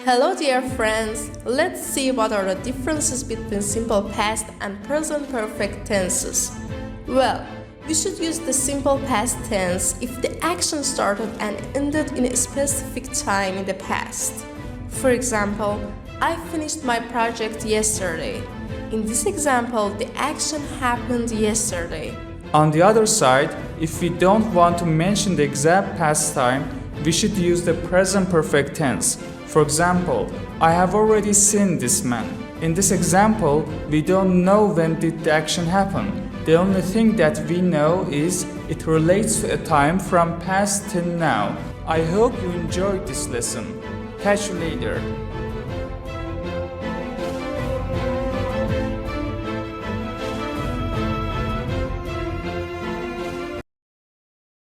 Hello dear friends, let's see what are the differences between simple past and present perfect tenses. Well, we should use the simple past tense if the action started and ended in a specific time in the past. For example, I finished my project yesterday. In this example, the action happened yesterday. On the other side, if we don't want to mention the exact past time, we should use the present perfect tense. For example, I have already seen this man. In this example, we don't know when did the action happen. The only thing that we know is it relates to a time from past till now. I hope you enjoyed this lesson. Catch you later.